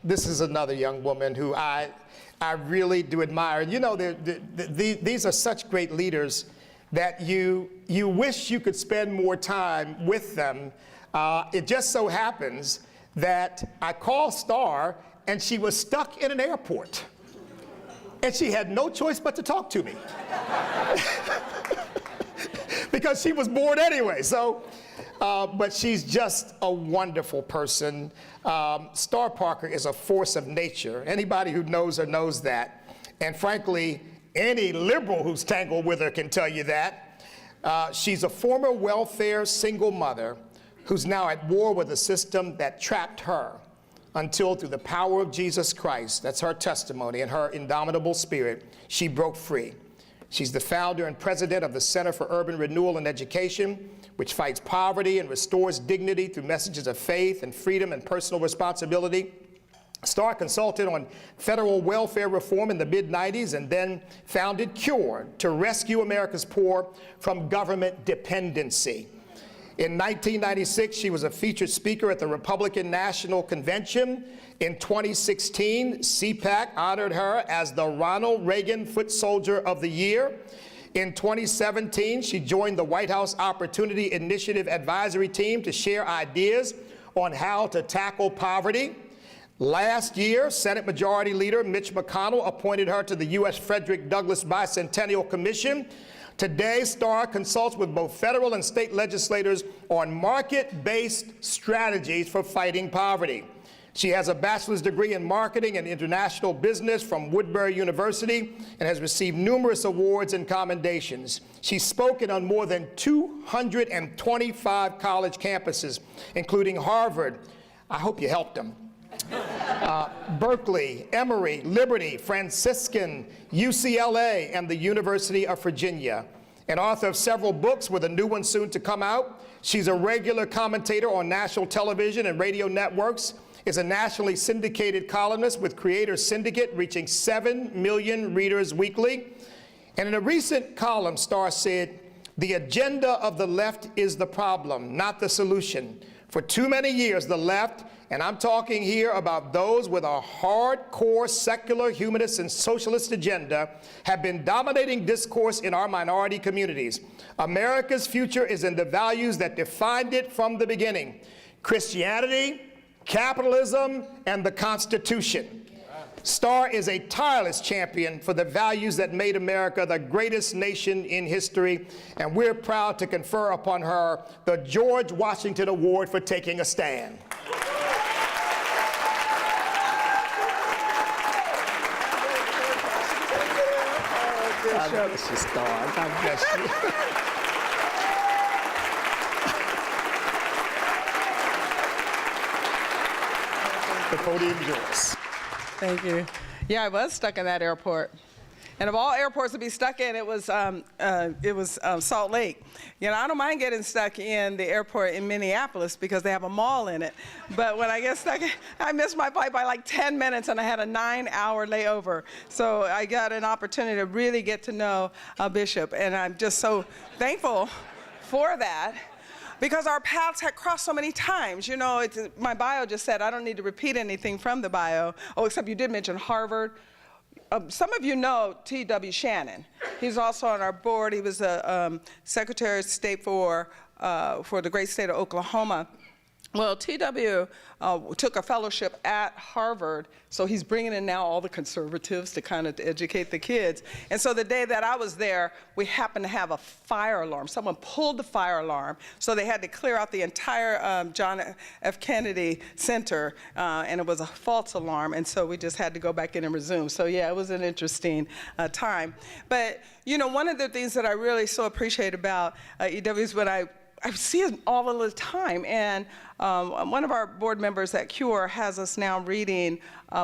this is another young woman who I really do admire. You know, these are such great leaders that you wish you could spend more time with them. It just so happens that I called Star and she was stuck in an airport. And she had no choice but to talk to me. Because she was bored anyway. So, but she's just a wonderful person. Star Parker is a force of nature. Anybody who knows her knows that. And frankly, any liberal who's tangled with her can tell you that. She's a former welfare single mother who's now at war with a system that trapped her until through the power of Jesus Christ, that's her testimony, and her indomitable spirit, she broke free. She's the founder and president of the Center for Urban Renewal and Education, which fights poverty and restores dignity through messages of faith and freedom and personal responsibility. Star consulted on federal welfare reform in the mid-90s and then founded CURE to rescue America's poor from government dependency. In 1996, she was a featured speaker at the Republican National Convention. In 2016, CPAC honored her as the Ronald Reagan Foot Soldier of the Year. In 2017, she joined the White House Opportunity Initiative Advisory Team to share ideas on how to tackle poverty. Last year, Senate Majority Leader Mitch McConnell appointed her to the U.S. Frederick Douglass Bicentennial Commission. Today, Star consults with both federal and state legislators on market-based strategies for fighting poverty. She has a bachelor's degree in marketing and international business from Woodbury University and has received numerous awards and commendations. She's spoken on more than 225 college campuses, including Harvard. I hope you helped them. Berkeley, Emory, Liberty, Franciscan, UCLA, and the University of Virginia. An author of several books with a new one soon to come out. She's a regular commentator on national television and radio networks, is a nationally syndicated columnist with Creator Syndicate, reaching 7 million readers weekly. And in a recent column, Star said, "The agenda of the left is the problem, not the solution. For too many years, the left, and I'm talking here about those with a hardcore secular, humanist, and socialist agenda, have been dominating discourse in our minority communities. America's future is in the values that defined it from the beginning: Christianity, capitalism, and the Constitution." Star is a tireless champion for the values that made America the greatest nation in history, and we're proud to confer upon her the George Washington Award for taking a stand. God bless you, Star. God bless you. The podium is yours. Thank you. Yeah, I was stuck in that airport. And of all airports to be stuck in, it was Salt Lake. You know, I don't mind getting stuck in the airport in Minneapolis because they have a mall in it. But when I get stuck, I missed my flight by like 10 minutes and I had a 9-hour layover. So I got an opportunity to really get to know Bishop. And I'm just so thankful for that, because our paths had crossed so many times. You know, my bio just said, I don't need to repeat anything from the bio. Oh, except you did mention Harvard. Some of you know T.W. Shannon. He's also on our board. He was a Secretary of State for the great state of Oklahoma. Well, T.W. Took a fellowship at Harvard, so he's bringing in now all the conservatives to kind of educate the kids. And so the day that I was there, we happened to have a fire alarm. Someone pulled the fire alarm, so they had to clear out the entire John F. Kennedy Center, and it was a false alarm, and so we just had to go back in and resume. So yeah, it was an interesting time. But you know, one of the things that I really so appreciate about E.W. is when I see him all of the time, and one of our board members at CURE has us now reading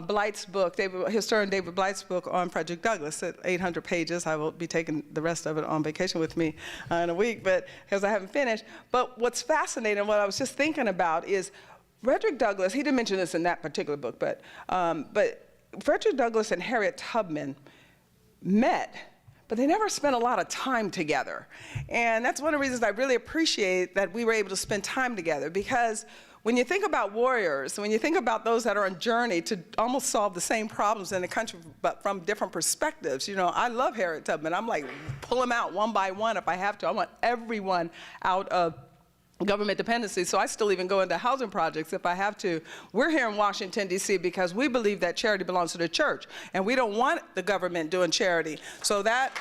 Blight's book, historian David Blight's book on Frederick Douglass, at 800 pages. I will be taking the rest of it on vacation with me in a week, but because I haven't finished. But what's fascinating, what I was just thinking about is Frederick Douglass. He didn't mention this in that particular book, but Frederick Douglass and Harriet Tubman met, but they never spent a lot of time together. And that's one of the reasons I really appreciate that we were able to spend time together, because when you think about warriors, when you think about those that are on journey to almost solve the same problems in the country, but from different perspectives, you know, I love Harriet Tubman. I'm like, pull them out one by one if I have to. I want everyone out of government dependency, so I still even go into housing projects if I have to. We're here in Washington, D.C. because we believe that charity belongs to the church, and we don't want the government doing charity. So that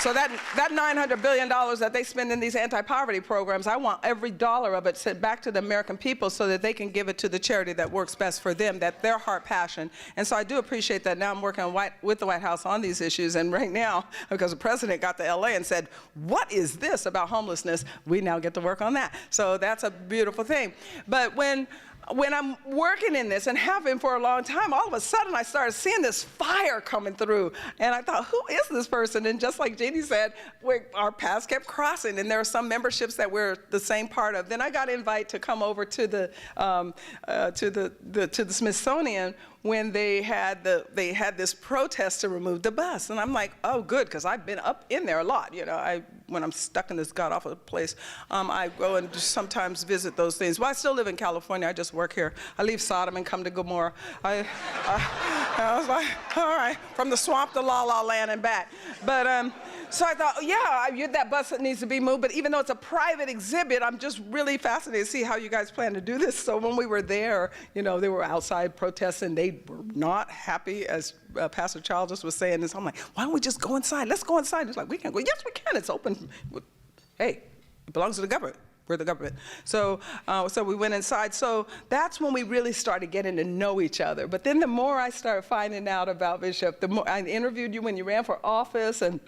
$900 billion that they spend in these anti-poverty programs, I want every dollar of it sent back to the American people so that they can give it to the charity that works best for them, that their heart passion. And so I do appreciate that now I'm working with the White House on these issues. And right now, because the president got to LA and said, what is this about homelessness? We now get to work on that. So that's a beautiful thing. But when I'm working in this and have been for a long time, all of a sudden I started seeing this fire coming through. And I thought, who is this person? And just like Jeannie said, our paths kept crossing. And there are some memberships that we're the same part of. Then I got invited to come over to the Smithsonian when they had this protest to remove the bus. And I'm like, oh, good, because I've been up in there a lot. You know, when I'm stuck in this god-awful place, I go and just sometimes visit those things. Well, I still live in California. I just work here. I leave Sodom and come to Gomorrah. I was like, all right, from the swamp to La La Land and back. But so I thought, yeah, that bus that needs to be moved. But even though it's a private exhibit, I'm just really fascinated to see how you guys plan to do this. So when we were there, you know, they were outside protesting. They were not happy, as Pastor Charles just was saying this. I'm like, why don't we just go inside? Let's go inside. It's like, we can go. Yes, we can. It's open. Hey, it belongs to the government. We're the government. So we went inside. So that's when we really started getting to know each other. But then the more I started finding out about Bishop, the more I interviewed you when you ran for office, and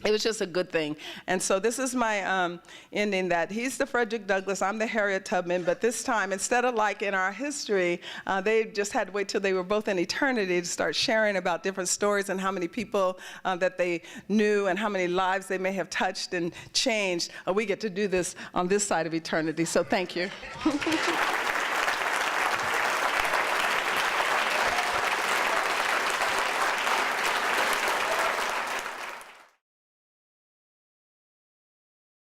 it was just a good thing. And so this is my ending, that he's the Frederick Douglass, I'm the Harriet Tubman, but this time, instead of like in our history, they just had to wait till they were both in eternity to start sharing about different stories and how many people that they knew and how many lives they may have touched and changed. We get to do this on this side of eternity, so thank you.